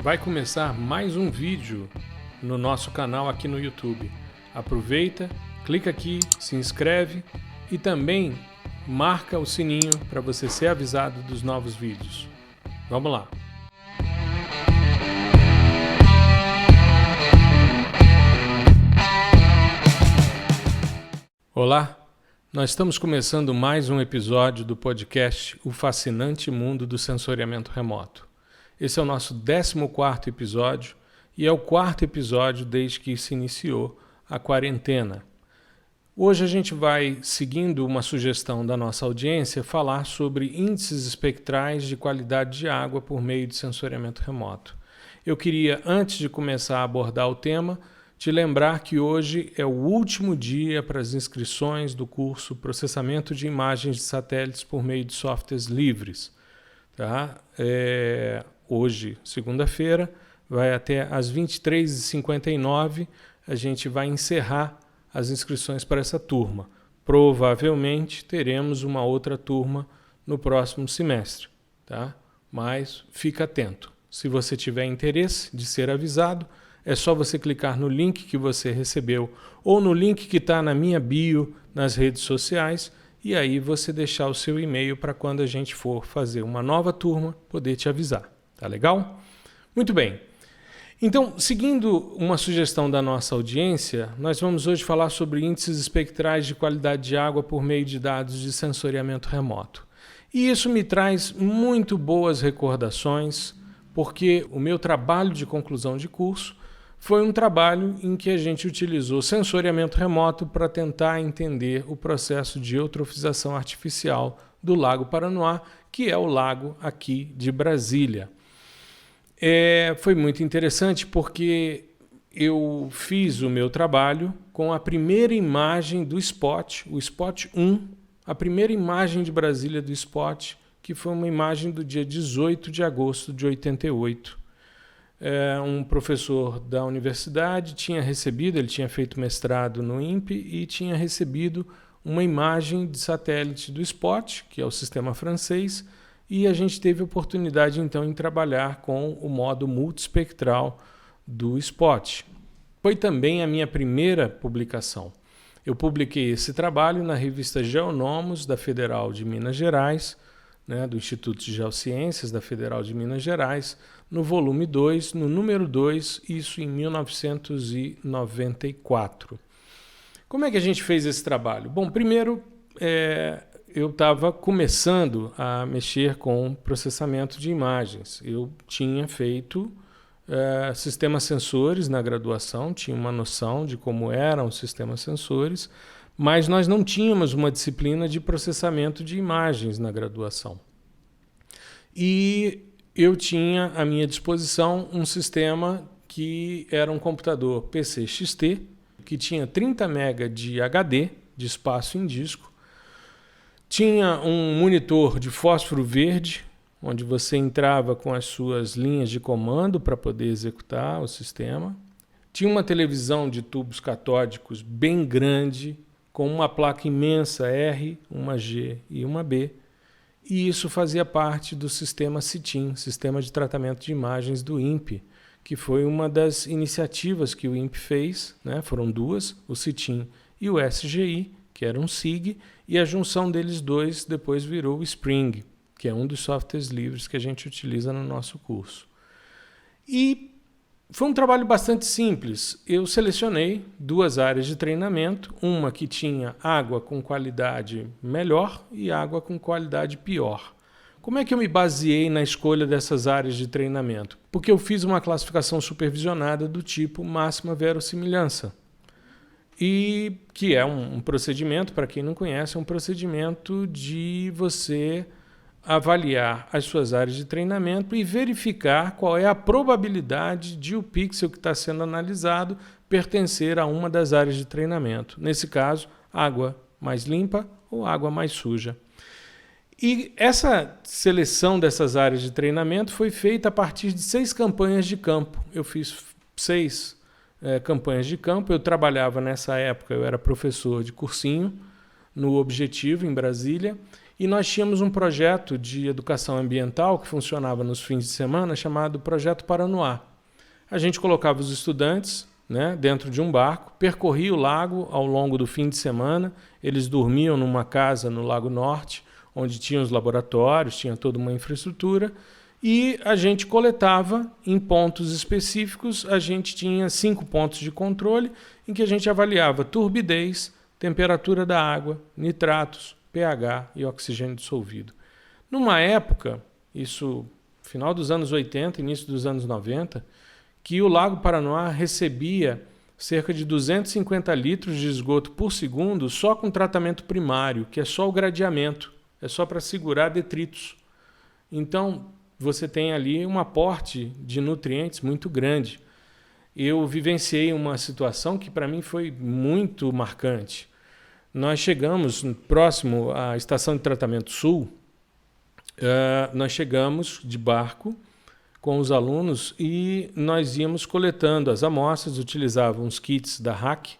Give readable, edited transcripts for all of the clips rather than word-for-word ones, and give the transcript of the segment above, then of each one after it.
Vai começar mais um vídeo no nosso canal aqui no YouTube. Aproveita, clica aqui, se inscreve e também marca o sininho para você ser avisado dos novos vídeos. Vamos lá! Olá, nós estamos começando mais um episódio do podcast O Fascinante Mundo do Sensoriamento Remoto. Esse é o nosso 14º episódio e é o 4º episódio desde que se iniciou a quarentena. Hoje a gente vai, seguindo uma sugestão da nossa audiência, falar sobre índices espectrais de qualidade de água por meio de sensoriamento remoto. Eu queria, antes de começar a abordar o tema, te lembrar que hoje é o último dia para as inscrições do curso Processamento de Imagens de Satélites por meio de softwares livres. Tá? Hoje, segunda-feira, vai até às 23h59, a gente vai encerrar as inscrições para essa turma. Provavelmente teremos uma outra turma no próximo semestre, tá? Mas fica atento. Se você tiver interesse de ser avisado, é só você clicar no link que você recebeu ou no link que está na minha bio nas redes sociais e aí você deixar o seu e-mail para quando a gente for fazer uma nova turma poder te avisar. Tá legal? Muito bem. Então, seguindo uma sugestão da nossa audiência, nós vamos hoje falar sobre índices espectrais de qualidade de água por meio de dados de sensoriamento remoto. E isso me traz muito boas recordações, porque o meu trabalho de conclusão de curso foi um trabalho em que a gente utilizou sensoriamento remoto para tentar entender o processo de eutrofização artificial do Lago Paranoá, que é o lago aqui de Brasília. Foi muito interessante porque eu fiz o meu trabalho com a primeira imagem do SPOT, o SPOT 1, a primeira imagem de Brasília do SPOT, que foi uma imagem do dia 18 de agosto de 88. Um professor da universidade tinha recebido, ele tinha feito mestrado no INPE e tinha recebido uma imagem de satélite do SPOT, que é o sistema francês, e a gente teve a oportunidade, então, em trabalhar com o modo multiespectral do SPOT. Foi também a minha primeira publicação. Eu publiquei esse trabalho na revista Geonomos, da Federal de Minas Gerais, do Instituto de Geociências da Federal de Minas Gerais, no volume 2, no número 2, isso em 1994. Como é que a gente fez esse trabalho? Bom, primeiro, eu estava começando a mexer com processamento de imagens. Eu tinha feito sistemas sensores na graduação, tinha uma noção de como eram os sistemas sensores, mas nós não tínhamos uma disciplina de processamento de imagens na graduação. E eu tinha à minha disposição um sistema que era um computador PC-XT, que tinha 30 MB de HD, de espaço em disco, tinha um monitor de fósforo verde, onde você entrava com as suas linhas de comando para poder executar o sistema, tinha uma televisão de tubos catódicos bem grande, com uma placa imensa R, uma G e uma B, e isso fazia parte do sistema CITIM, Sistema de Tratamento de Imagens do INPE, que foi uma das iniciativas que o INPE fez, foram duas, o CITIM e o SGI, que era um SIG, e a junção deles dois depois virou o Spring, que é um dos softwares livres que a gente utiliza no nosso curso. E foi um trabalho bastante simples. Eu selecionei duas áreas de treinamento, uma que tinha água com qualidade melhor e água com qualidade pior. Como é que eu me baseei na escolha dessas áreas de treinamento? Porque eu fiz uma classificação supervisionada do tipo máxima verossimilhança. E que é um procedimento, para quem não conhece, é um procedimento de você avaliar as suas áreas de treinamento e verificar qual é a probabilidade de o pixel que está sendo analisado pertencer a uma das áreas de treinamento. Nesse caso, água mais limpa ou água mais suja. E essa seleção dessas áreas de treinamento foi feita a partir de 6 campanhas de campo. Eu fiz 6 campanhas de campo. Eu trabalhava nessa época, eu era professor de cursinho no Objetivo, em Brasília, E nós tínhamos um projeto de educação ambiental que funcionava nos fins de semana, chamado Projeto Paranoá. A gente colocava os estudantes, né, dentro de um barco, percorria o lago ao longo do fim de semana, eles dormiam numa casa no Lago Norte, onde tinha os laboratórios, tinha toda uma infraestrutura, e a gente coletava em pontos específicos, a gente tinha 5 pontos de controle, em que a gente avaliava turbidez, temperatura da água, nitratos, pH e oxigênio dissolvido. Numa época, isso final dos anos 80, início dos anos 90, que o Lago Paranoá recebia cerca de 250 litros de esgoto por segundo só com tratamento primário, que é só o gradeamento, é só para segurar detritos. Então, você tem ali um aporte de nutrientes muito grande. Eu vivenciei uma situação que para mim foi muito marcante. Nós chegamos próximo à Estação de Tratamento Sul, nós chegamos de barco com os alunos e nós íamos coletando as amostras, utilizavam os kits da RAC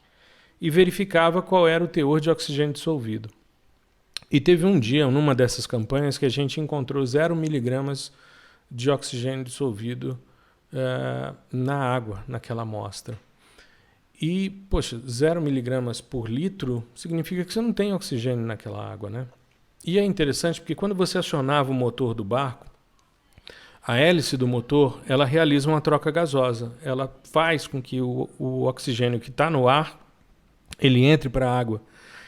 e verificava qual era o teor de oxigênio dissolvido. E teve um dia, numa dessas campanhas, que a gente encontrou 0 miligramas de oxigênio dissolvido na água, naquela amostra. E, poxa, 0 miligramas por litro significa que você não tem oxigênio naquela água, né? E é interessante porque quando você acionava o motor do barco, a hélice do motor, ela realiza uma troca gasosa. Ela faz com que o oxigênio que está no ar, ele entre para a água.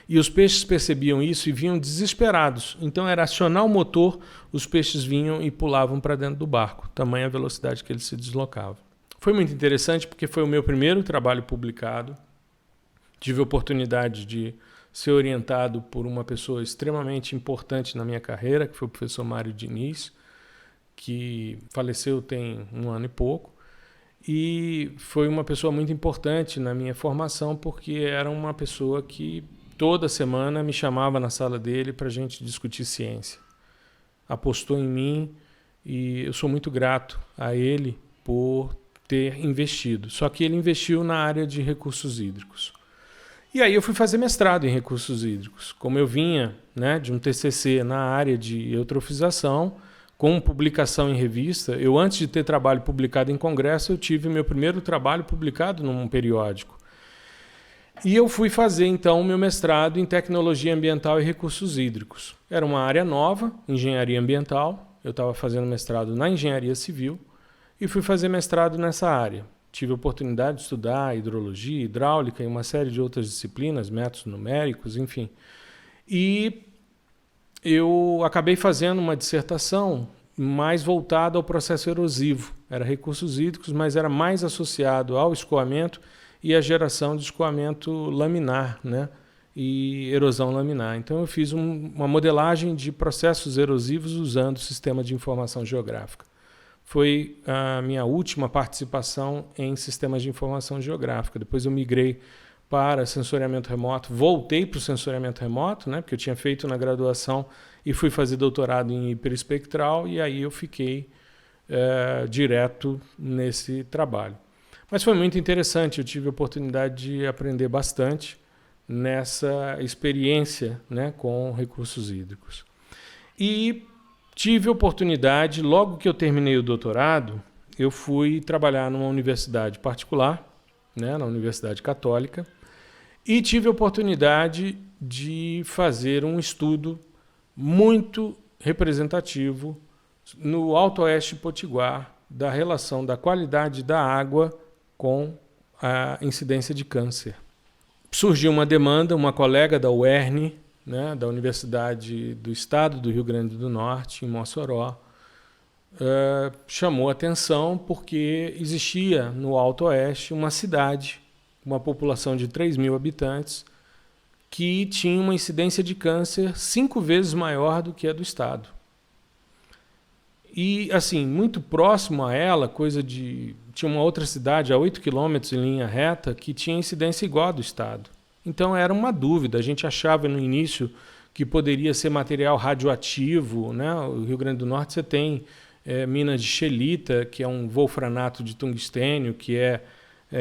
E os peixes percebiam isso e vinham desesperados. Então era acionar o motor, os peixes vinham e pulavam para dentro do barco. Tamanha a velocidade que eles se deslocavam. Foi muito interessante porque foi o meu primeiro trabalho publicado. Tive a oportunidade de ser orientado por uma pessoa extremamente importante na minha carreira, que foi o professor Mário Diniz, que faleceu tem 1 ano e pouco. E foi uma pessoa muito importante na minha formação porque era uma pessoa que toda semana me chamava na sala dele para a gente discutir ciência. Apostou em mim e eu sou muito grato a ele por ter investido. Só que ele investiu na área de recursos hídricos. E aí eu fui fazer mestrado em recursos hídricos. Como eu vinha, né, de um TCC na área de eutrofização, com publicação em revista, eu antes de ter trabalho publicado em congresso, eu tive meu primeiro trabalho publicado num periódico. E eu fui fazer então o meu mestrado em tecnologia ambiental e recursos hídricos. Era uma área nova, engenharia ambiental. Eu estava fazendo mestrado na engenharia civil e fui fazer mestrado nessa área. Tive a oportunidade de estudar hidrologia, hidráulica e uma série de outras disciplinas, métodos numéricos, enfim. E eu acabei fazendo uma dissertação mais voltada ao processo erosivo. Era recursos hídricos, mas era mais associado ao escoamento e à geração de escoamento laminar, né? E erosão laminar. Então eu fiz uma modelagem de processos erosivos usando o sistema de informação geográfica. Foi a minha última participação em sistemas de informação geográfica. Depois eu migrei para sensoriamento remoto, voltei para o sensoriamento remoto, né, porque eu tinha feito na graduação e fui fazer doutorado em hiperespectral e aí eu fiquei direto nesse trabalho. Mas foi muito interessante, eu tive a oportunidade de aprender bastante nessa experiência, né, com recursos hídricos. E tive a oportunidade, logo que eu terminei o doutorado, eu fui trabalhar numa universidade particular, né, na Universidade Católica, e tive a oportunidade de fazer um estudo muito representativo no Alto Oeste Potiguar da relação da qualidade da água com a incidência de câncer. Surgiu uma demanda, uma colega da UERN, né, da Universidade do Estado do Rio Grande do Norte, em Mossoró, chamou atenção porque existia no Alto Oeste uma cidade, uma população de 3.000 habitantes, que tinha uma incidência de câncer 5 vezes maior do que a do Estado. E, assim, muito próximo a ela, tinha uma outra cidade a 8 quilômetros em linha reta que tinha incidência igual à do Estado. Então era uma dúvida, a gente achava no início que poderia ser material radioativo, né? O Rio Grande do Norte você tem minas de scheelita, que é um wolfranato de tungstênio, que é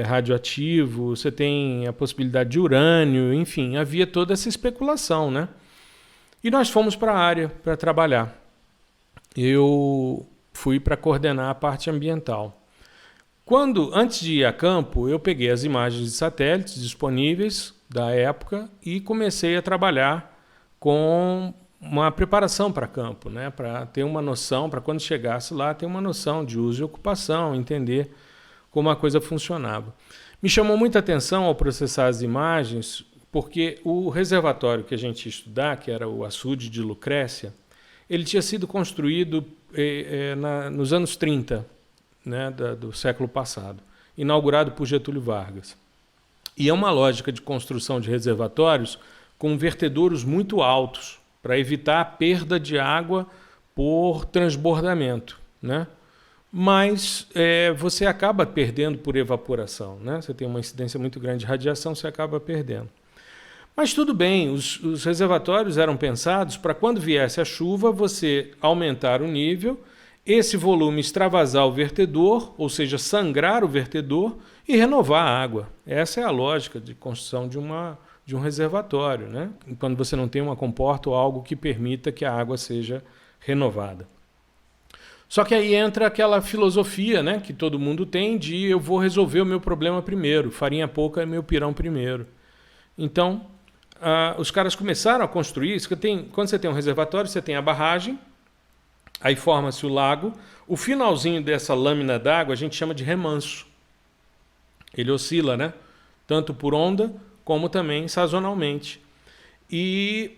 radioativo, você tem a possibilidade de urânio, enfim, havia toda essa especulação, né? E nós fomos para a área para trabalhar. Eu fui para coordenar a parte ambiental. Antes de ir a campo, eu peguei as imagens de satélites disponíveis da época e comecei a trabalhar com uma preparação para campo, né? Para ter uma noção, para quando chegasse lá, ter uma noção de uso e ocupação, entender como a coisa funcionava. Me chamou muita atenção ao processar as imagens, porque o reservatório que a gente ia estudar, que era o açude de Lucrécia, ele tinha sido construído nos anos 30, né, do século passado, inaugurado por Getúlio Vargas. E é uma lógica de construção de reservatórios com vertedouros muito altos, para evitar a perda de água por transbordamento, né? Mas você acaba perdendo por evaporação, né? Você tem uma incidência muito grande de radiação, você acaba perdendo. Mas tudo bem, os reservatórios eram pensados para quando viesse a chuva, você aumentar o nível, esse volume extravasar o vertedor, ou seja, sangrar o vertedor e renovar a água. Essa é a lógica de construção de um reservatório, né? Quando você não tem uma comporta ou algo que permita que a água seja renovada. Só que aí entra aquela filosofia, né, que todo mundo tem de eu vou resolver o meu problema primeiro, farinha pouca é meu pirão primeiro. Então, os caras começaram a construir isso. Quando você tem um reservatório, você tem a barragem, aí forma-se o lago. O finalzinho dessa lâmina d'água a gente chama de remanso. Ele oscila, né? Tanto por onda como também sazonalmente. E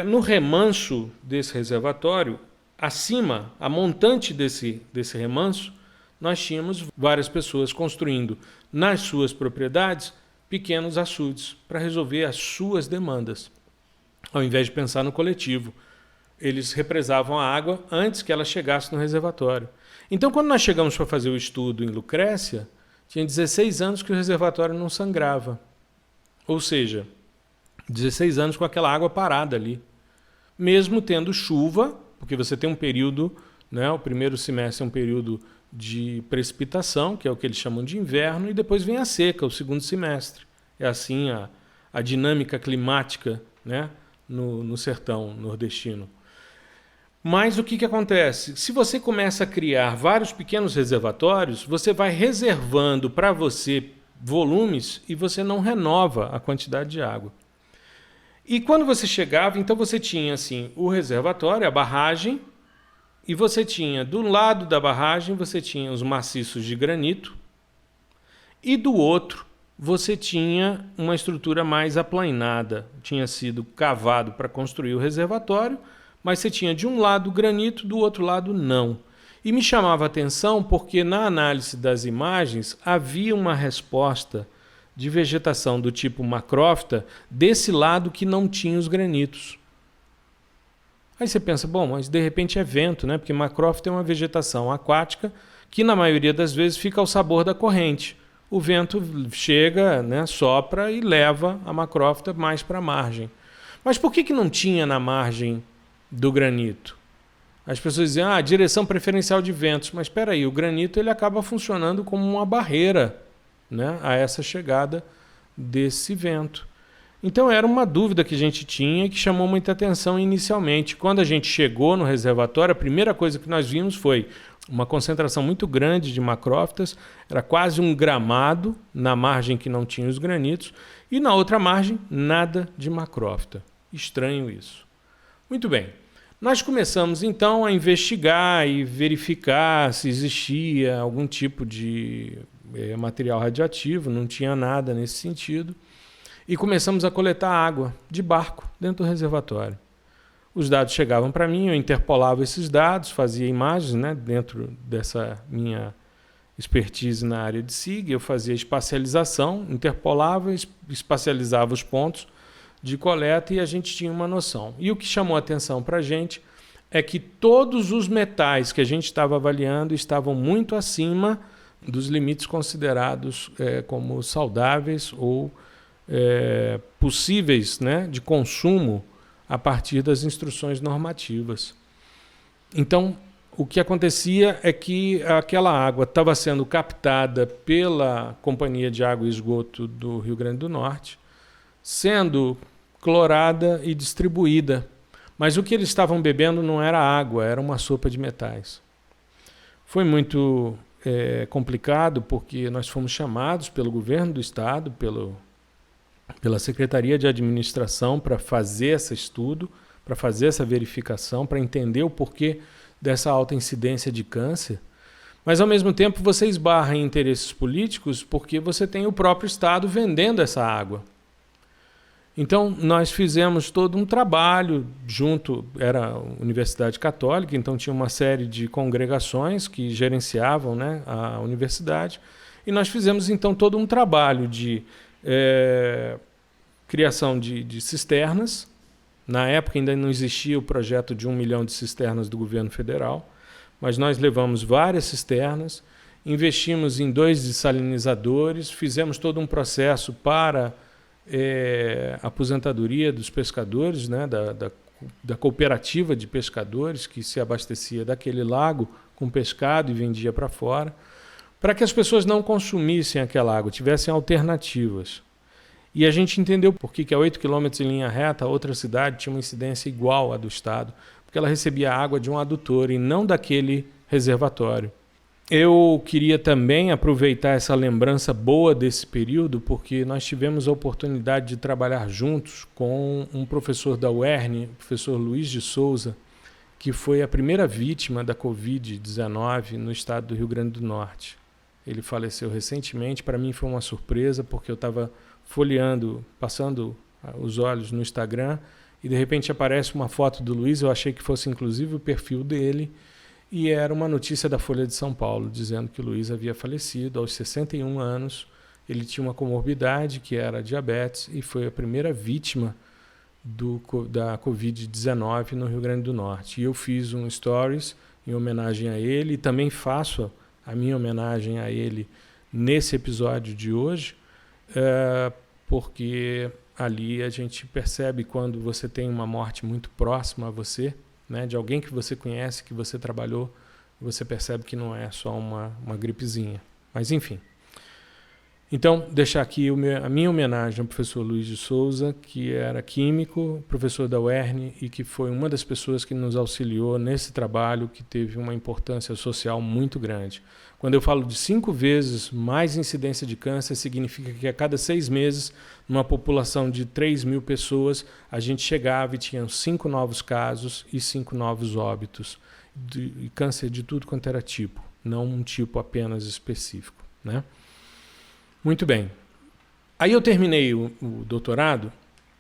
no remanso desse reservatório, acima, a montante desse remanso, nós tínhamos várias pessoas construindo nas suas propriedades pequenos açudes para resolver as suas demandas, ao invés de pensar no coletivo. Eles represavam a água antes que ela chegasse no reservatório. Então, quando nós chegamos para fazer o estudo em Lucrécia, tinha 16 anos que o reservatório não sangrava. Ou seja, 16 anos com aquela água parada ali. Mesmo tendo chuva, porque você tem um período, né, o primeiro semestre é um período de precipitação, que é o que eles chamam de inverno, e depois vem a seca, o segundo semestre. É assim a dinâmica climática, né, no sertão nordestino. Mas o que acontece? Se você começa a criar vários pequenos reservatórios, você vai reservando para você volumes e você não renova a quantidade de água. E quando você chegava, então você tinha assim o reservatório, a barragem, e você tinha do lado da barragem você tinha os maciços de granito e do outro você tinha uma estrutura mais aplainada, tinha sido cavado para construir o reservatório, mas você tinha de um lado granito, do outro lado não. E me chamava a atenção porque na análise das imagens havia uma resposta de vegetação do tipo macrófita desse lado que não tinha os granitos. Aí você pensa, bom, mas de repente é vento, né? Porque macrófita é uma vegetação aquática que na maioria das vezes fica ao sabor da corrente. O vento chega, né, sopra e leva a macrófita mais para a margem. Mas por que não tinha na margem do granito? As pessoas dizem, direção preferencial de ventos. Mas espera aí, o granito ele acaba funcionando como uma barreira, né, a essa chegada desse vento. Então era uma dúvida que a gente tinha e que chamou muita atenção inicialmente. Quando a gente chegou no reservatório, a primeira coisa que nós vimos foi uma concentração muito grande de macrófitas, era quase um gramado na margem que não tinha os granitos, e na outra margem nada de macrófita. Estranho isso. Muito bem. Nós começamos então a investigar e verificar se existia algum tipo de material radioativo, não tinha nada nesse sentido. E começamos a coletar água de barco dentro do reservatório. Os dados chegavam para mim, eu interpolava esses dados, fazia imagens, né, dentro dessa minha expertise na área de SIG, eu fazia espacialização, interpolava, espacializava os pontos de coleta e a gente tinha uma noção. E o que chamou a atenção para a gente é que todos os metais que a gente estava avaliando estavam muito acima dos limites considerados como saudáveis ou possíveis, né, de consumo a partir das instruções normativas. Então, o que acontecia é que aquela água estava sendo captada pela Companhia de Água e Esgoto do Rio Grande do Norte, sendo clorada e distribuída. Mas o que eles estavam bebendo não era água, era uma sopa de metais. Foi muito complicado, porque nós fomos chamados pelo governo do estado, pela Secretaria de Administração, para fazer esse estudo, para fazer essa verificação, para entender o porquê dessa alta incidência de câncer. Mas, ao mesmo tempo, você esbarra em interesses políticos porque você tem o próprio estado vendendo essa água. Então, nós fizemos todo um trabalho junto, era a Universidade Católica, então tinha uma série de congregações que gerenciavam, né, a universidade, e nós fizemos então todo um trabalho de criação de cisternas. Na época ainda não existia o projeto de 1 milhão de cisternas do governo federal, mas nós levamos várias cisternas, investimos em 2 dessalinizadores, fizemos todo um processo para aposentadoria dos pescadores, né, da cooperativa de pescadores que se abastecia daquele lago com pescado e vendia para fora, para que as pessoas não consumissem aquela água, tivessem alternativas. E a gente entendeu por que a 8 quilômetros em linha reta, a outra cidade tinha uma incidência igual à do estado, porque ela recebia água de um adutor e não daquele reservatório. Eu queria também aproveitar essa lembrança boa desse período, porque nós tivemos a oportunidade de trabalhar juntos com um professor da UERN, o professor Luiz de Souza, que foi a primeira vítima da Covid-19 no estado do Rio Grande do Norte. Ele faleceu recentemente, para mim foi uma surpresa, porque eu estava folheando, passando os olhos no Instagram, e de repente aparece uma foto do Luiz, eu achei que fosse inclusive o perfil dele, e era uma notícia da Folha de São Paulo, dizendo que o Luiz havia falecido aos 61 anos. Ele tinha uma comorbidade, que era diabetes, e foi a primeira vítima da Covid-19 no Rio Grande do Norte. E eu fiz um stories em homenagem a ele, e também faço a minha homenagem a ele nesse episódio de hoje, porque ali a gente percebe quando você tem uma morte muito próxima a você, né, de alguém que você conhece, que você trabalhou, você percebe que não é só uma gripezinha. Mas enfim. Então, deixar aqui a minha homenagem ao professor Luiz de Souza, que era químico, professor da UERN e que foi uma das pessoas que nos auxiliou nesse trabalho que teve uma importância social muito grande. Quando eu falo de 5 vezes mais incidência de câncer, significa que a cada 6 meses, numa população de 3.000 pessoas, a gente chegava e tinha 5 novos casos e 5 novos óbitos. De câncer de tudo quanto era tipo, não um tipo apenas específico, né? Muito bem. Aí eu terminei o doutorado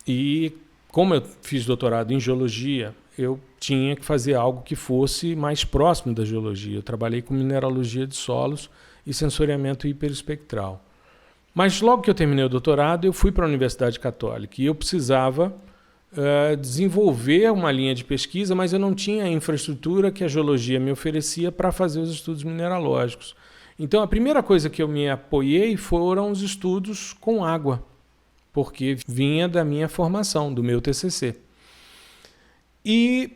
e, como eu fiz doutorado em geologia, eu tinha que fazer algo que fosse mais próximo da geologia. Eu trabalhei com mineralogia de solos e sensoriamento hiperespectral. Mas logo que eu terminei o doutorado, eu fui para a Universidade Católica e eu precisava desenvolver uma linha de pesquisa, mas eu não tinha a infraestrutura que a geologia me oferecia para fazer os estudos mineralógicos. Então, a primeira coisa que eu me apoiei foram os estudos com água, porque vinha da minha formação, do meu TCC. E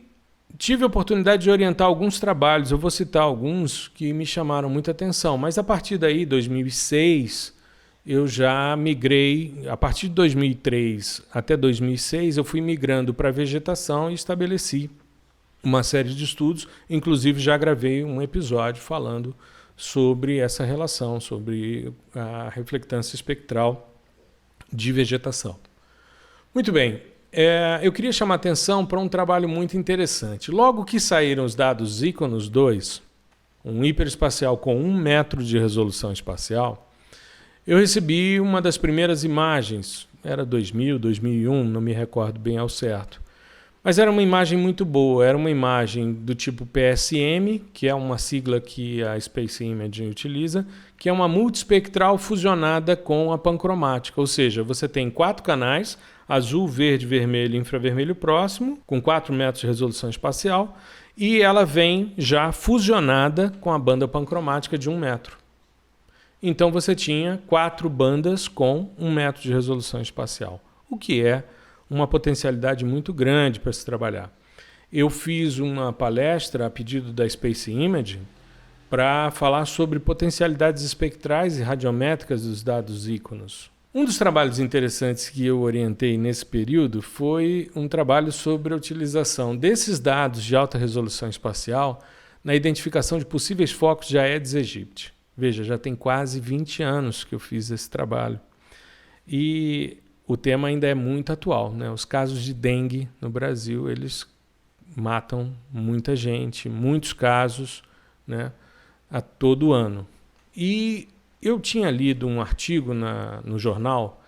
tive a oportunidade de orientar alguns trabalhos, eu vou citar alguns que me chamaram muita atenção, mas a partir daí, 2006, eu já migrei, a partir de 2003 até 2006, eu fui migrando para a vegetação e estabeleci uma série de estudos, inclusive já gravei um episódio falando sobre essa relação, sobre a reflectância espectral de vegetação. Muito bem, eu queria chamar a atenção para um trabalho muito interessante. Logo que saíram os dados Íconos 2, um hiperespacial com 1 metro de resolução espacial, eu recebi uma das primeiras imagens, era 2000, 2001, não me recordo bem ao certo. Mas era uma imagem muito boa, era uma imagem do tipo PSM, que é uma sigla que a Space Imaging utiliza, que é uma multiespectral fusionada com a pancromática, ou seja, você tem 4 canais, azul, verde, vermelho e infravermelho próximo, com 4 metros de resolução espacial, e ela vem já fusionada com a banda pancromática de 1 metro. Então você tinha 4 bandas com 1 metro de resolução espacial, o que é uma potencialidade muito grande para se trabalhar. Eu fiz uma palestra a pedido da Space Imaging para falar sobre potencialidades espectrais e radiométricas dos dados Íconos. Um dos trabalhos interessantes que eu orientei nesse período foi um trabalho sobre a utilização desses dados de alta resolução espacial na identificação de possíveis focos de Aedes aegypti. Veja, já tem quase 20 anos que eu fiz esse trabalho. E o tema ainda é muito atual, né? Os casos de dengue no Brasil, eles matam muita gente, muitos casos, né, a todo ano. E eu tinha lido um artigo no jornal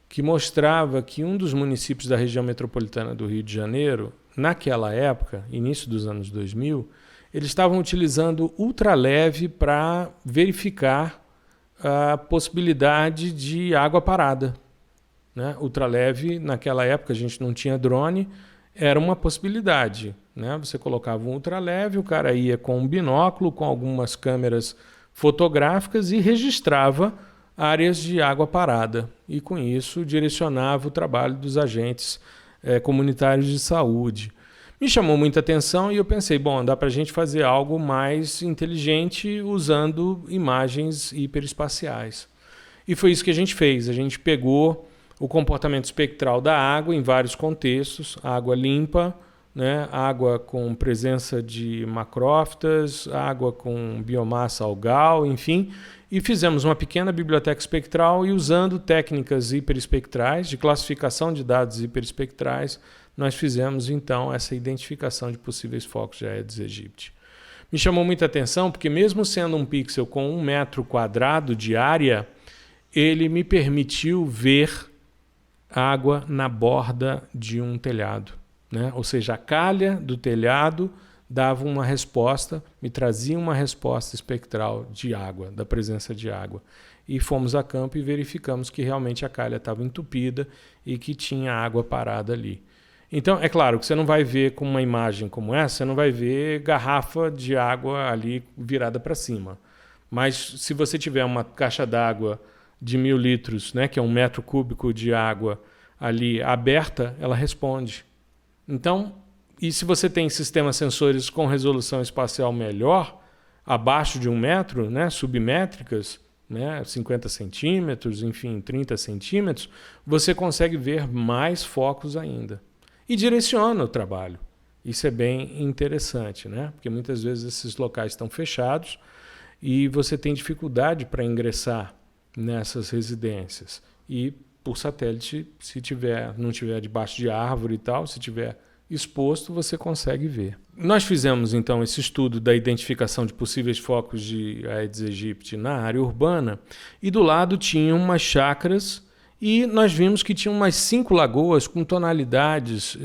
que mostrava que um dos municípios da região metropolitana do Rio de Janeiro, naquela época, início dos anos 2000, eles estavam utilizando ultraleve para verificar a possibilidade de água parada, né? Ultraleve, naquela época a gente não tinha drone, era uma possibilidade, né? Você colocava um ultraleve, o cara ia com um binóculo, com algumas câmeras fotográficas e registrava áreas de água parada. E com isso direcionava o trabalho dos agentes comunitários de saúde. Me chamou muita atenção e eu pensei, bom, dá para a gente fazer algo mais inteligente usando imagens hiperespaciais. E foi isso que a gente fez. A gente pegou o comportamento espectral da água em vários contextos, água limpa, né, água com presença de macrófitas, água com biomassa algal, enfim, e fizemos uma pequena biblioteca espectral e usando técnicas hiperespectrais, de classificação de dados hiperespectrais, nós fizemos então essa identificação de possíveis focos de Aedes aegypti. Me chamou muita atenção porque mesmo sendo um pixel com 1 metro quadrado de área, ele me permitiu ver água na borda de um telhado, né? Ou seja, a calha do telhado dava uma resposta, me trazia uma resposta espectral de água, da presença de água. E fomos a campo e verificamos que realmente a calha estava entupida e que tinha água parada ali. Então, é claro que você não vai ver com uma imagem como essa, você não vai ver garrafa de água ali virada para cima. Mas se você tiver uma caixa d'água de 1.000 litros, né, que é 1 metro cúbico de água ali aberta, ela responde. Então, e se você tem sistemas sensores com resolução espacial melhor, abaixo de 1 metro, né, submétricas, né, 50 centímetros, enfim, 30 centímetros, você consegue ver mais focos ainda. E direciona o trabalho. Isso é bem interessante, né? Porque muitas vezes esses locais estão fechados e você tem dificuldade para ingressar nessas residências. E por satélite, se não tiver debaixo de árvore e tal, se tiver exposto, você consegue ver. Nós fizemos então esse estudo da identificação de possíveis focos de Aedes aegypti na área urbana e do lado tinham umas chácaras e nós vimos que tinha umas 5 lagoas com tonalidades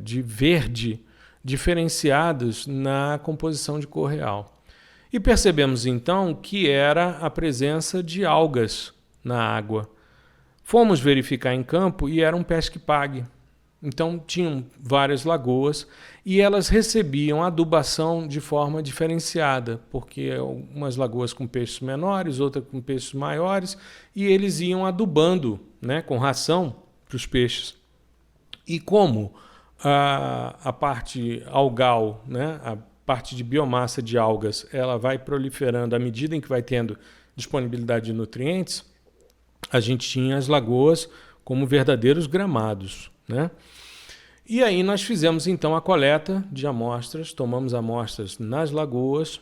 de verde diferenciadas na composição de cor real. E percebemos então que era a presença de algas na água. Fomos verificar em campo e era um pesque-pague. Então tinham várias lagoas e elas recebiam adubação de forma diferenciada, porque umas lagoas com peixes menores, outras com peixes maiores, e eles iam adubando, né, com ração para os peixes. E como a parte algal, né, a parte de biomassa de algas, ela vai proliferando à medida em que vai tendo disponibilidade de nutrientes, a gente tinha as lagoas como verdadeiros gramados, né? E aí nós fizemos então a coleta de amostras, tomamos amostras nas lagoas,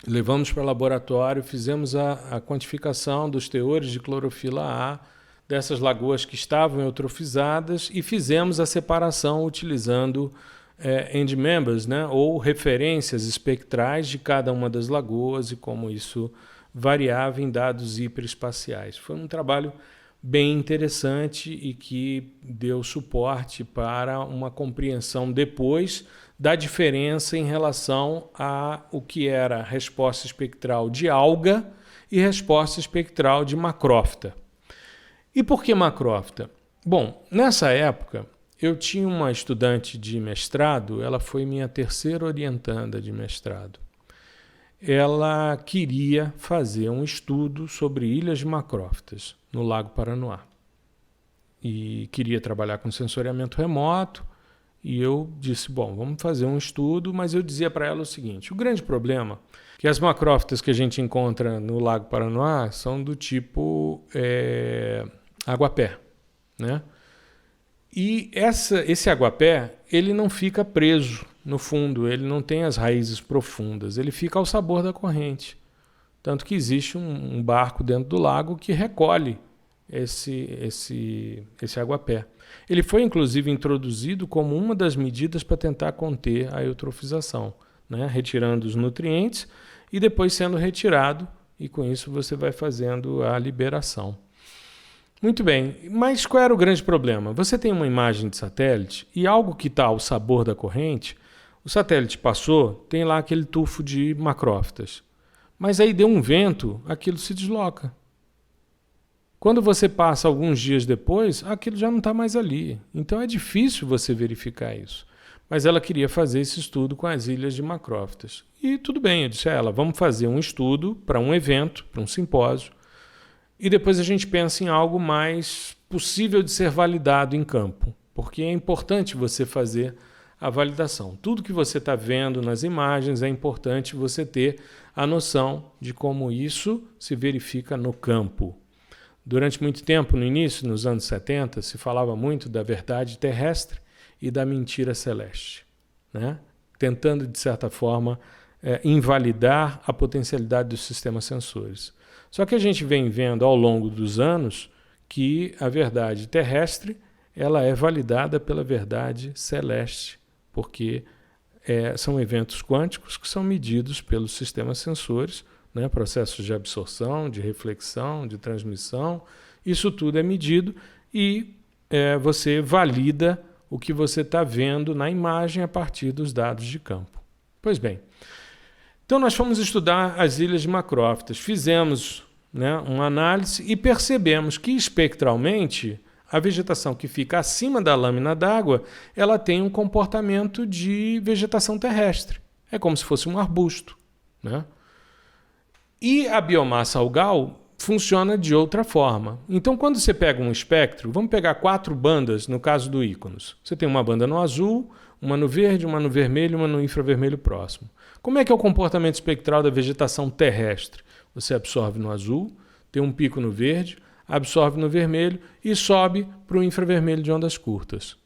levamos para o laboratório, fizemos a quantificação dos teores de clorofila A dessas lagoas que estavam eutrofizadas e fizemos a separação utilizando end members, né, ou referências espectrais de cada uma das lagoas e como isso variava em dados hiperespaciais. Foi um trabalho bem interessante e que deu suporte para uma compreensão depois da diferença em relação a o que era resposta espectral de alga e resposta espectral de macrófita. E por que macrófita? Bom, nessa época eu tinha uma estudante de mestrado, ela foi minha terceira orientanda de mestrado. Ela queria fazer um estudo sobre ilhas de macrófitas no Lago Paranoá. E queria trabalhar com sensoriamento remoto E eu disse, bom, vamos fazer um estudo, mas eu dizia para ela o seguinte, o grande problema é que as macrófitas que a gente encontra no Lago Paranoá são do tipo aguapé, né? E esse aguapé, ele não fica preso no fundo, ele não tem as raízes profundas, ele fica ao sabor da corrente. Tanto que existe um barco dentro do lago que recolhe esse aguapé. Ele foi, inclusive, introduzido como uma das medidas para tentar conter a eutrofização, né? Retirando os nutrientes e depois sendo retirado, e com isso você vai fazendo a liberação. Muito bem, mas qual era o grande problema? Você tem uma imagem de satélite e algo que está ao sabor da corrente, o satélite passou, tem lá aquele tufo de macrófitas. Mas aí deu um vento, aquilo se desloca. Quando você passa alguns dias depois, aquilo já não está mais ali. Então é difícil você verificar isso. Mas ela queria fazer esse estudo com as ilhas de macrófitas. E tudo bem, eu disse a ela, vamos fazer um estudo para um evento, para um simpósio, e depois a gente pensa em algo mais possível de ser validado em campo, porque é importante você fazer a validação. Tudo que você está vendo nas imagens é importante você ter a noção de como isso se verifica no campo. Durante muito tempo, no início, nos anos 70, se falava muito da verdade terrestre e da mentira celeste, né? Tentando, de certa forma, invalidar a potencialidade dos sistemas sensores. Só que a gente vem vendo ao longo dos anos que a verdade terrestre ela é validada pela verdade celeste, porque são eventos quânticos que são medidos pelos sistemas sensores, né? Processos de absorção, de reflexão, de transmissão, isso tudo é medido e você valida o que você está vendo na imagem a partir dos dados de campo. Pois bem, então nós fomos estudar as ilhas de macrófitas, fizemos, né, uma análise e percebemos que espectralmente a vegetação que fica acima da lâmina d'água, ela tem um comportamento de vegetação terrestre. É como se fosse um arbusto, né? E a biomassa algal funciona de outra forma. Então, quando você pega um espectro, vamos pegar 4 bandas no caso do Íconos. Você tem uma banda no azul, uma no verde, uma no vermelho e uma no infravermelho próximo. Como é que é o comportamento espectral da vegetação terrestre? Você absorve no azul, tem um pico no verde, absorve no vermelho e sobe para o infravermelho de ondas curtas.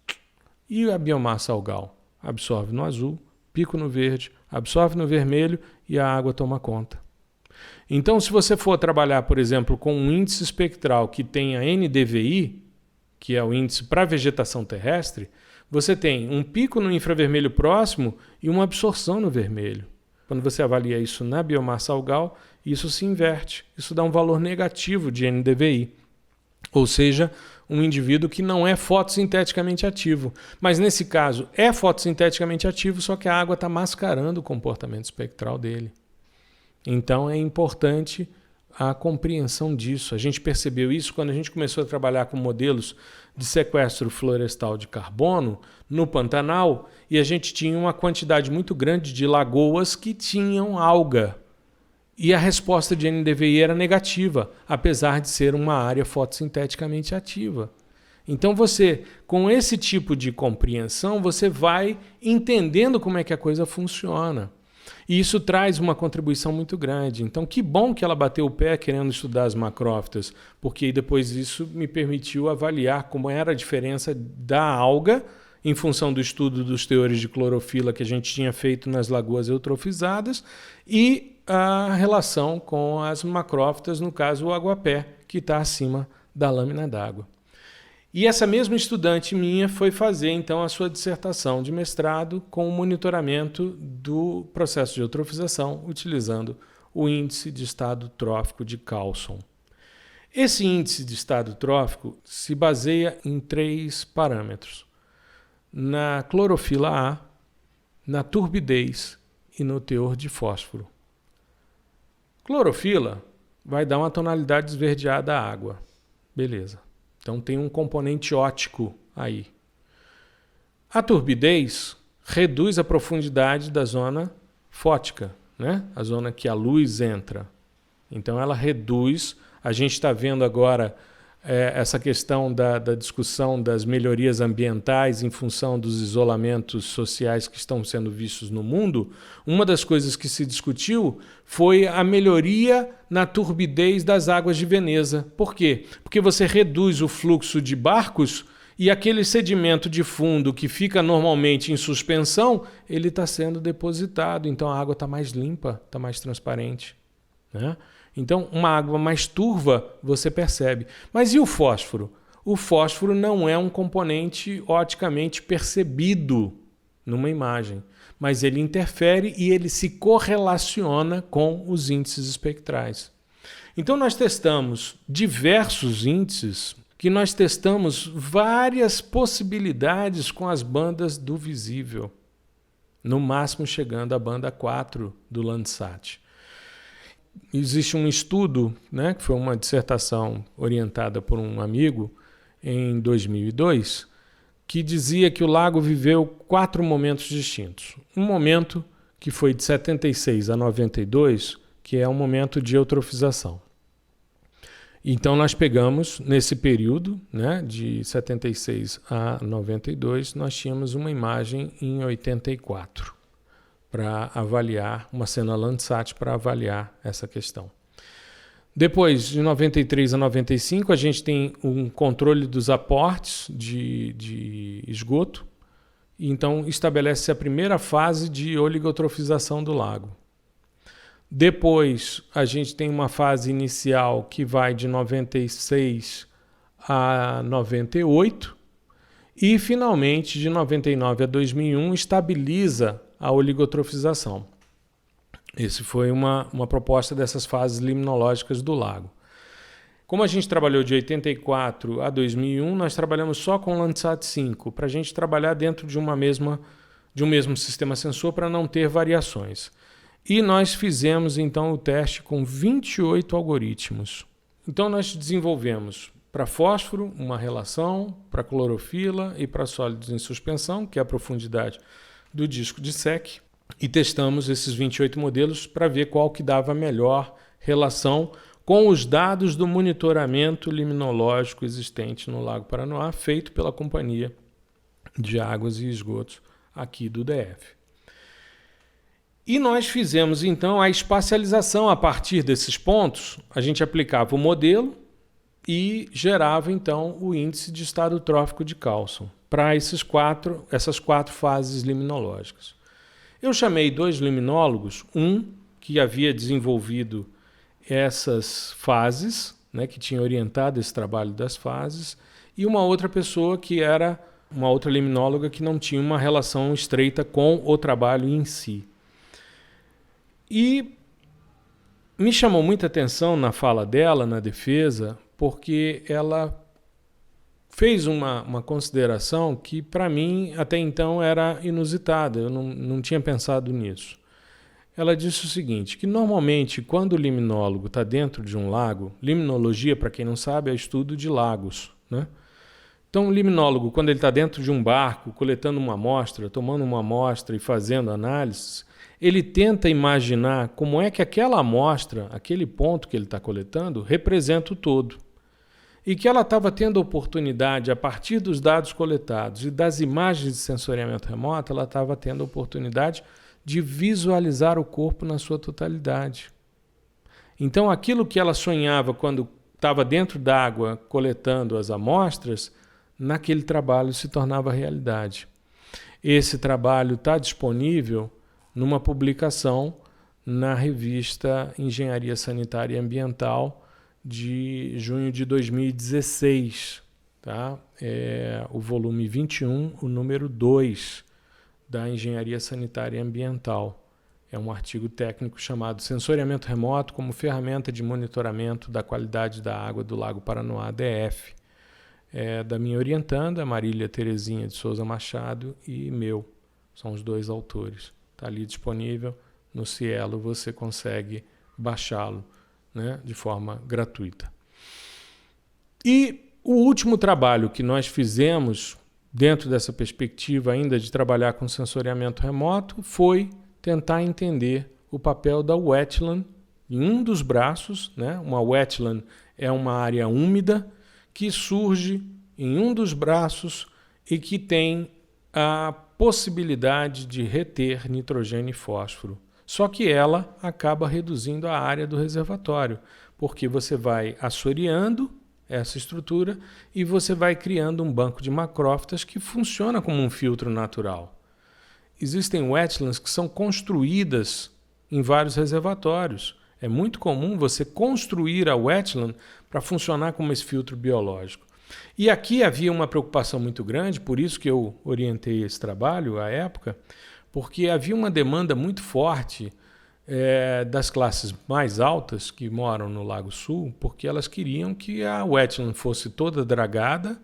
E a biomassa algal? Absorve no azul, pico no verde, absorve no vermelho e a água toma conta. Então, se você for trabalhar, por exemplo, com um índice espectral que tenha NDVI, que é o índice para vegetação terrestre, você tem um pico no infravermelho próximo e uma absorção no vermelho. Quando você avalia isso na biomassa algal, isso se inverte. Isso dá um valor negativo de NDVI. Ou seja, um indivíduo que não é fotossinteticamente ativo. Mas nesse caso é fotossinteticamente ativo, só que a água está mascarando o comportamento espectral dele. Então é importante a compreensão disso. A gente percebeu isso quando a gente começou a trabalhar com modelos de sequestro florestal de carbono no Pantanal e a gente tinha uma quantidade muito grande de lagoas que tinham alga. E a resposta de NDVI era negativa, apesar de ser uma área fotossinteticamente ativa. Então você, com esse tipo de compreensão, você vai entendendo como é que a coisa funciona. E isso traz uma contribuição muito grande. Então, que bom que ela bateu o pé querendo estudar as macrófitas, porque depois isso me permitiu avaliar como era a diferença da alga em função do estudo dos teores de clorofila que a gente tinha feito nas lagoas eutrofizadas e a relação com as macrófitas, no caso o aguapé, que está acima da lâmina d'água. E essa mesma estudante minha foi fazer, então, a sua dissertação de mestrado com o monitoramento do processo de eutrofização, utilizando o índice de estado trófico de Carlson. Esse índice de estado trófico se baseia em 3 parâmetros: na clorofila A, na turbidez e no teor de fósforo. Clorofila vai dar uma tonalidade esverdeada à água. Beleza. Então tem um componente óptico aí. A turbidez reduz a profundidade da zona fótica, né? A zona que a luz entra. Então ela reduz. A gente está vendo agora essa questão da discussão das melhorias ambientais em função dos isolamentos sociais que estão sendo vistos no mundo, uma das coisas que se discutiu foi a melhoria na turbidez das águas de Veneza. Por quê? Porque você reduz o fluxo de barcos e aquele sedimento de fundo que fica normalmente em suspensão, ele está sendo depositado, então a água está mais limpa, está mais transparente, né? Então, uma água mais turva, você percebe. Mas e o fósforo? O fósforo não é um componente oticamente percebido numa imagem, mas ele interfere e ele se correlaciona com os índices espectrais. Então, nós testamos diversos índices, que nós testamos várias possibilidades com as bandas do visível, no máximo chegando à banda 4 do Landsat. Existe um estudo, né, que foi uma dissertação orientada por um amigo em 2002, que dizia que o lago viveu 4 momentos distintos. Um momento que foi de 76 a 92, que é um momento de eutrofização. Então nós pegamos, nesse período, né, de 76 a 92, nós tínhamos uma imagem em 84. Para avaliar, uma cena Landsat para avaliar essa questão. Depois, de 93 a 95, a gente tem um controle dos aportes de esgoto, e então estabelece a primeira fase de oligotrofização do lago. Depois, a gente tem uma fase inicial que vai de 96 a 98, e finalmente, de 99 a 2001, estabiliza a oligotrofização. Essa foi uma proposta dessas fases liminológicas do lago. Como a gente trabalhou de 84 a 2001, nós trabalhamos só com o Landsat 5, para a gente trabalhar dentro de um mesmo sistema sensor para não ter variações. E nós fizemos então o teste com 28 algoritmos. Então nós desenvolvemos para fósforo uma relação, para clorofila e para sólidos em suspensão, que é a profundidade do disco de SEC, e testamos esses 28 modelos para ver qual que dava a melhor relação com os dados do monitoramento liminológico existente no Lago Paranoá, feito pela Companhia de Águas e Esgotos aqui do DF. E nós fizemos então a espacialização a partir desses pontos. A gente aplicava o modelo e gerava então o índice de estado trófico de cálcio para essas quatro fases liminológicas. Eu chamei 2 liminólogos, um que havia desenvolvido essas fases, né, que tinha orientado esse trabalho das fases, e uma outra pessoa que era uma outra liminóloga que não tinha uma relação estreita com o trabalho em si. E me chamou muita atenção na fala dela, na defesa, porque ela fez uma consideração que, para mim, até então era inusitada, eu não tinha pensado nisso. Ela disse o seguinte, que normalmente, quando o liminólogo está dentro de um lago, liminologia, para quem não sabe, é estudo de lagos, né? Então, o liminólogo, quando ele está dentro de um barco, coletando uma amostra, tomando uma amostra e fazendo análises, ele tenta imaginar como é que aquela amostra, aquele ponto que ele está coletando, representa o todo. E que ela estava tendo a oportunidade, a partir dos dados coletados e das imagens de sensoriamento remoto, ela estava tendo a oportunidade de visualizar o corpo na sua totalidade. Então, aquilo que ela sonhava quando estava dentro d'água coletando as amostras, naquele trabalho se tornava realidade. Esse trabalho está disponível numa publicação na revista Engenharia Sanitária e Ambiental, de junho de 2016, tá? É o volume 21, o número 2 da Engenharia Sanitária e Ambiental. É um artigo técnico chamado Sensoriamento Remoto como ferramenta de monitoramento da qualidade da água do Lago Paranoá, DF. É da minha orientanda, Marília Terezinha de Souza Machado, e meu. São os 2 autores. Está ali disponível no Cielo, você consegue baixá-lo, né, de forma gratuita. E o último trabalho que nós fizemos, dentro dessa perspectiva ainda de trabalhar com sensoriamento remoto, foi tentar entender o papel da wetland em um dos braços, né? Uma wetland é uma área úmida que surge em um dos braços e que tem a possibilidade de reter nitrogênio e fósforo. Só que ela acaba reduzindo a área do reservatório, porque você vai assoreando essa estrutura e você vai criando um banco de macrófitas que funciona como um filtro natural. Existem wetlands que são construídas em vários reservatórios. É muito comum você construir a wetland para funcionar como esse filtro biológico. E aqui havia uma preocupação muito grande, por isso que eu orientei esse trabalho à época, porque havia uma demanda muito forte das classes mais altas que moram no Lago Sul, porque elas queriam que a wetland fosse toda dragada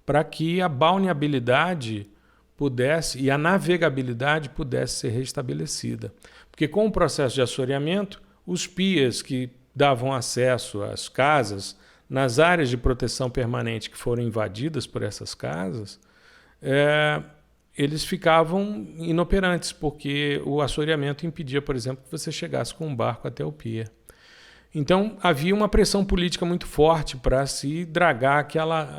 para que a balneabilidade pudesse e a navegabilidade pudesse ser restabelecida. Porque com o processo de assoreamento, os pias que davam acesso às casas, nas áreas de proteção permanente que foram invadidas por essas casas, eles ficavam inoperantes, porque o assoreamento impedia, por exemplo, que você chegasse com um barco até o pia. Então, havia uma pressão política muito forte para se dragar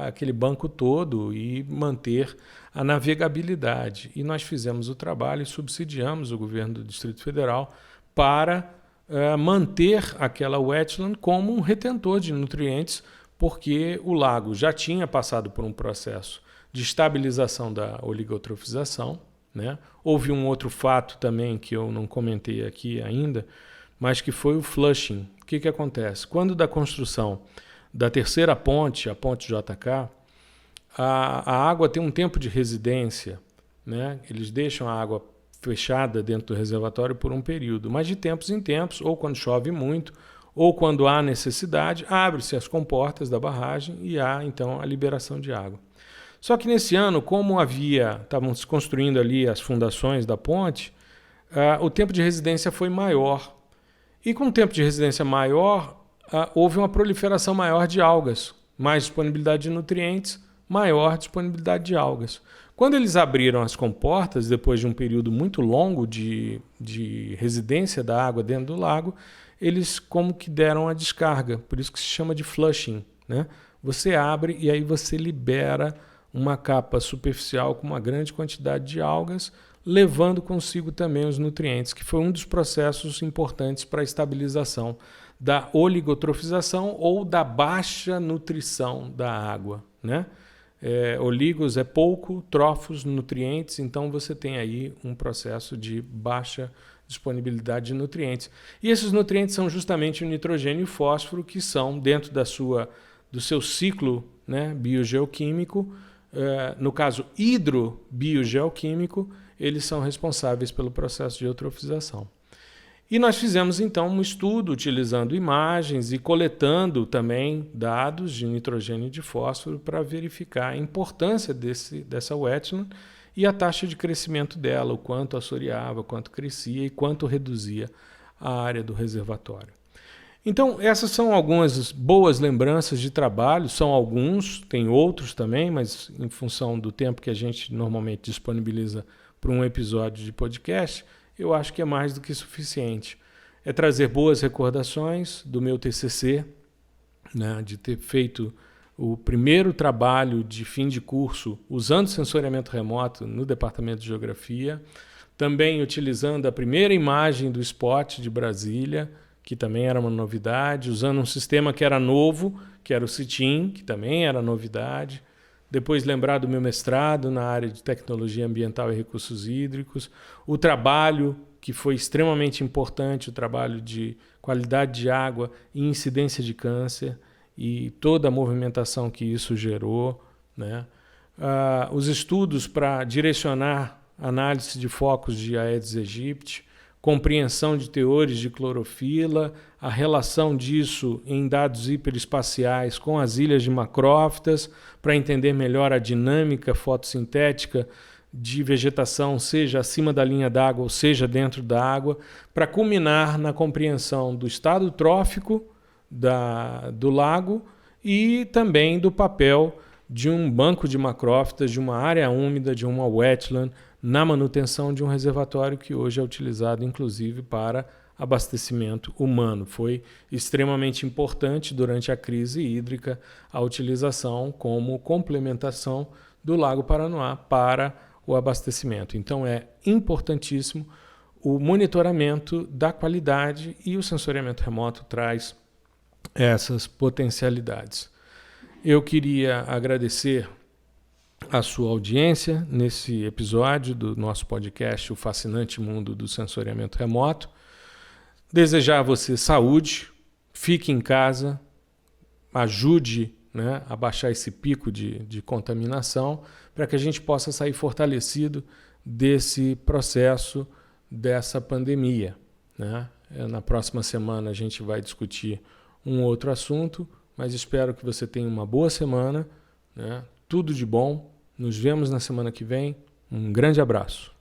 aquele banco todo e manter a navegabilidade. E nós fizemos o trabalho e subsidiamos o governo do Distrito Federal para manter aquela wetland como um retentor de nutrientes, porque o lago já tinha passado por um processo de estabilização da oligotrofização, né? Houve um outro fato também que eu não comentei aqui ainda, mas que foi o flushing. O que acontece? Quando da construção da terceira ponte, a ponte JK, a água tem um tempo de residência, né? Eles deixam a água fechada dentro do reservatório por um período, mas de tempos em tempos, ou quando chove muito, ou quando há necessidade, abre-se as comportas da barragem e há então a liberação de água. Só que nesse ano, como estavam se construindo ali as fundações da ponte, o tempo de residência foi maior. E com o tempo de residência maior, houve uma proliferação maior de algas, mais disponibilidade de nutrientes, maior disponibilidade de algas. Quando eles abriram as comportas, depois de um período muito longo de residência da água dentro do lago, eles como que deram a descarga, por isso que se chama de flushing, né? Você abre e aí você libera uma capa superficial com uma grande quantidade de algas, levando consigo também os nutrientes, que foi um dos processos importantes para a estabilização da oligotrofização ou da baixa nutrição da água, né? Oligos é pouco, trofos, nutrientes, então você tem aí um processo de baixa disponibilidade de nutrientes. E esses nutrientes são justamente o nitrogênio e o fósforo, que são, dentro do seu ciclo, né, biogeoquímico, no caso hidrobiogeoquímico, eles são responsáveis pelo processo de eutrofização. E nós fizemos então um estudo utilizando imagens e coletando também dados de nitrogênio e de fósforo para verificar a importância dessa wetland e a taxa de crescimento dela, o quanto assoreava, o quanto crescia e quanto reduzia a área do reservatório. Então, essas são algumas boas lembranças de trabalho, são alguns, tem outros também, mas em função do tempo que a gente normalmente disponibiliza para um episódio de podcast, eu acho que é mais do que suficiente. É trazer boas recordações do meu TCC, né, de ter feito o primeiro trabalho de fim de curso usando sensoriamento remoto no Departamento de Geografia, também utilizando a primeira imagem do SPOT de Brasília, que também era uma novidade, usando um sistema que era novo, que era o CITIM, que também era novidade. Depois lembrar do meu mestrado na área de tecnologia ambiental e recursos hídricos, o trabalho que foi extremamente importante, o trabalho de qualidade de água e incidência de câncer e toda a movimentação que isso gerou, né? Os estudos para direcionar análise de focos de Aedes aegypti, compreensão de teores de clorofila, a relação disso em dados hiperespaciais com as ilhas de macrófitas, para entender melhor a dinâmica fotossintética de vegetação, seja acima da linha d'água ou seja dentro da água, para culminar na compreensão do estado trófico do lago e também do papel de um banco de macrófitas, de uma área úmida, de uma wetland, na manutenção de um reservatório que hoje é utilizado, inclusive, para abastecimento humano. Foi extremamente importante durante a crise hídrica a utilização como complementação do Lago Paranoá para o abastecimento. Então é importantíssimo o monitoramento da qualidade, e o sensoriamento remoto traz essas potencialidades. Eu queria agradecer a sua audiência nesse episódio do nosso podcast O Fascinante Mundo do Sensoriamento Remoto. Desejar a você saúde, fique em casa, ajude, né, a baixar esse pico de contaminação, para que a gente possa sair fortalecido desse processo, dessa pandemia, né? Na próxima semana a gente vai discutir um outro assunto, mas espero que você tenha uma boa semana, né? Tudo de bom. Nos vemos na semana que vem. Um grande abraço.